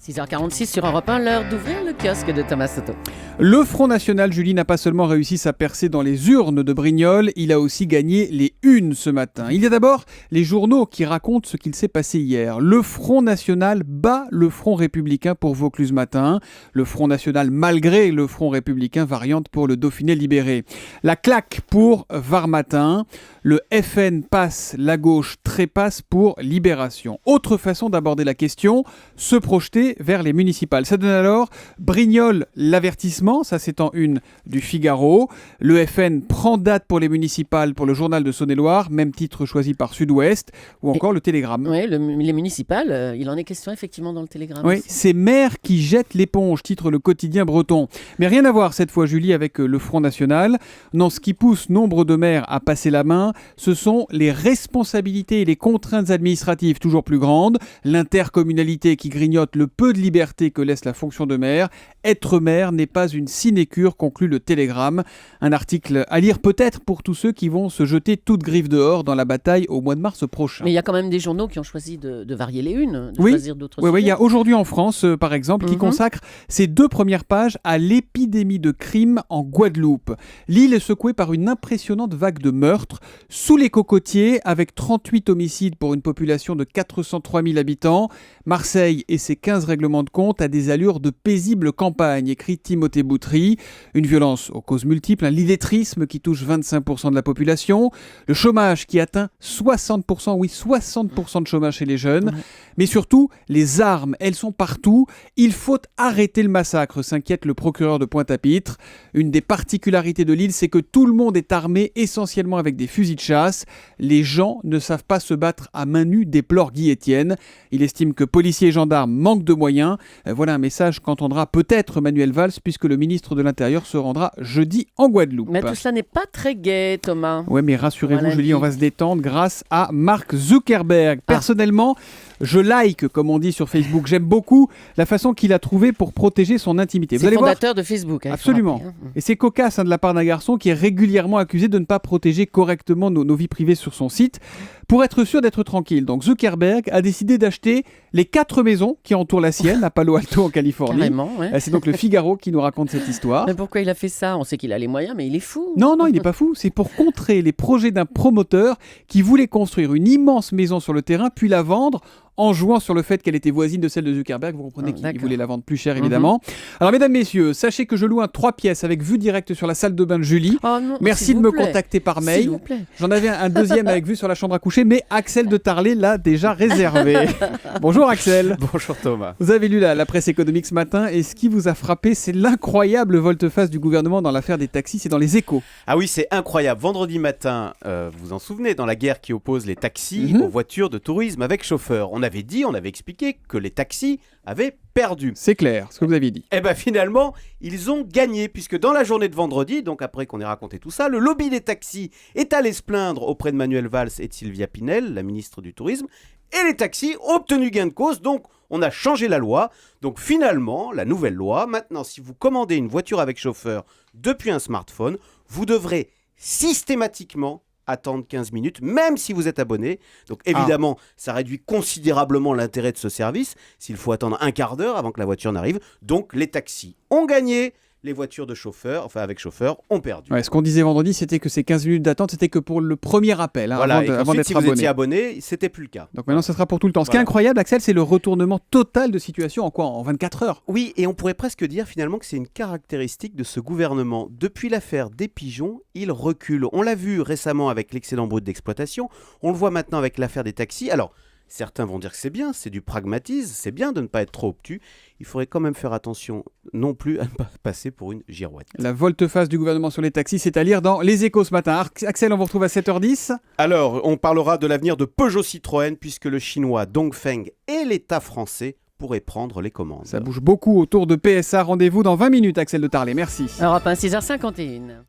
6h46 sur Europe 1, l'heure d'ouvrir le kiosque de Thomas Soto. Le Front National, Julie, n'a pas seulement réussi sa percée dans les urnes de Brignoles, il a aussi gagné les unes ce matin. Il y a d'abord les journaux qui racontent ce qu'il s'est passé hier. Le Front National bat le Front Républicain pour Vaucluse matin. Le Front National, malgré le Front Républicain, variante pour le Dauphiné libéré. La claque pour Var matin. Le FN passe, la gauche trépasse pour Libération. Autre façon d'aborder la question, se projeter vers les municipales. Ça donne alors Brignoles l'avertissement, ça c'est en une du Figaro. Le FN prend date pour les municipales pour le journal de Saône-et-Loire, même titre choisi par Sud-Ouest, ou encore le Télégramme. Oui, les municipales, il en est question effectivement dans le Télégramme. Oui, c'est maires qui jettent l'éponge, titre le quotidien breton. Mais rien à voir cette fois, Julie, avec le Front National. Non, ce qui pousse nombre de maires à passer la main, ce sont les responsabilités et les contraintes administratives toujours plus grandes, l'intercommunalité qui grignote le peu de liberté que laisse la fonction de maire. Être maire n'est pas une sinécure, conclut le Télégramme. Un article à lire peut-être pour tous ceux qui vont se jeter toute griffe dehors dans la bataille au mois de mars prochain. Mais il y a quand même des journaux qui ont choisi de varier les unes, de oui, choisir d'autres sujets. Oui, il y a Aujourd'hui en France, par exemple, qui consacre ses 2 premières pages à l'épidémie de crimes en Guadeloupe. L'île est secouée par une impressionnante vague de meurtres. Sous les cocotiers, avec 38 homicides pour une population de 403 000 habitants, Marseille et ses 15 règlements de compte a des allures de paisible campagne, écrit Timothée Boutry. Une violence aux causes multiples, l'illettrisme qui touche 25% de la population, le chômage qui atteint 60%, oui 60% de chômage chez les jeunes, mais surtout les armes, elles sont partout. Il faut arrêter le massacre, s'inquiète le procureur de Pointe-à-Pitre. Une des particularités de l'île, c'est que tout le monde est armé essentiellement avec des fusils de chasse. Les gens ne savent pas se battre à main nue, déplore Guy Etienne. Il estime que policiers et gendarmes manquent de moyens. Voilà un message qu'entendra peut-être Manuel Valls, puisque le ministre de l'Intérieur se rendra jeudi en Guadeloupe. Mais tout cela n'est pas très gai, Thomas. Ouais, mais rassurez-vous, Julie, on va se détendre grâce à Mark Zuckerberg. Personnellement, je like, comme on dit sur Facebook. J'aime beaucoup la façon qu'il a trouvée pour protéger son intimité. C'est le fondateur de Facebook. Absolument. Et c'est cocasse de la part d'un garçon qui est régulièrement accusé de ne pas protéger correctement nos vies privées sur son site. Pour être sûr d'être tranquille, donc Zuckerberg a décidé d'acheter les 4 maisons qui entourent la sienne à Palo Alto en Californie. Carrément, ouais. C'est donc le Figaro qui nous raconte cette histoire. Mais pourquoi il a fait ça ? On sait qu'il a les moyens, mais il est fou. Non, il n'est pas fou. C'est pour contrer les projets d'un promoteur qui voulait construire une immense maison sur le terrain, puis la vendre en jouant sur le fait qu'elle était voisine de celle de Zuckerberg. Vous comprenez qu'il voulait la vendre plus cher, évidemment. Alors, mesdames, messieurs, sachez que je loue un 3 pièces avec vue directe sur la salle de bain de Julie. Oh non, merci de me contacter par mail. S'il vous plaît. J'en avais un deuxième avec vue sur la chambre à coucher, mais Axel de Tarlet l'a déjà réservé. Bonjour Axel. Bonjour Thomas. Vous avez lu la presse économique ce matin, et ce qui vous a frappé, c'est l'incroyable volte-face du gouvernement dans l'affaire des taxis. C'est dans les Échos. Ah oui, c'est incroyable. Vendredi matin, vous vous en souvenez, dans la guerre qui oppose les taxis aux voitures de tourisme avec chauffeur, on avait expliqué que les taxis avaient perdu. C'est clair, ce que vous aviez dit. Eh bien finalement, ils ont gagné, puisque dans la journée de vendredi, donc après qu'on ait raconté tout ça, le lobby des taxis est allé se plaindre auprès de Manuel Valls et de Sylvia Pinel, la ministre du Tourisme, et les taxis ont obtenu gain de cause, donc on a changé la loi. Donc finalement, la nouvelle loi, maintenant si vous commandez une voiture avec chauffeur depuis un smartphone, vous devrez systématiquement attendre 15 minutes, même si vous êtes abonné. Donc évidemment, ça réduit considérablement l'intérêt de ce service, s'il faut attendre un quart d'heure avant que la voiture n'arrive. Donc les taxis ont gagné, les voitures de chauffeur, enfin avec chauffeur, ont perdu. Ouais, ce qu'on disait vendredi, c'était que ces 15 minutes d'attente, c'était que pour le premier appel, voilà, avant d'être si vous étiez abonné, c'était plus le cas. Donc maintenant, ça sera pour tout le temps. Ce qui est incroyable, Axel, c'est le retournement total de situation en 24 heures. Oui, et on pourrait presque dire finalement que c'est une caractéristique de ce gouvernement. Depuis l'affaire des pigeons, il recule. On l'a vu récemment avec l'excédent brut d'exploitation, on le voit maintenant avec l'affaire des taxis. Alors, certains vont dire que c'est bien, c'est du pragmatisme, c'est bien de ne pas être trop obtus. Il faudrait quand même faire attention non plus à ne pas passer pour une girouette. La volte-face du gouvernement sur les taxis, c'est à lire dans Les Échos ce matin. Axel, on vous retrouve à 7h10. Alors, on parlera de l'avenir de Peugeot Citroën, puisque le chinois Dongfeng et l'État français pourraient prendre les commandes. Ça bouge beaucoup autour de PSA. Rendez-vous dans 20 minutes, Axel de Tarlet. Merci. Europe 1, 6h51.